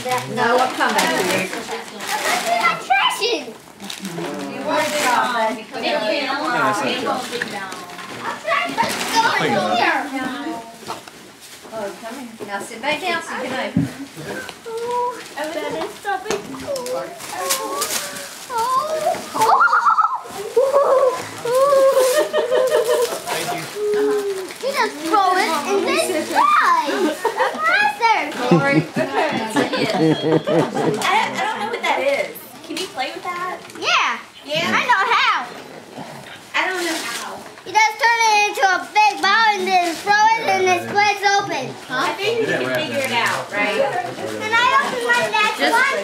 No, I'll come back here. I'm trashing. You worked it off, baby. Come on. Oh, come here. Now sit back down so you can open. You just throw it and then fly. That's faster. Lori, okay. I don't know what that is. Can you play with that? Yeah. Yeah? I know how. I don't know how. You just turn it into a big ball and then throw it and it splits open. I think you can figure it out, right? Can I open my next one?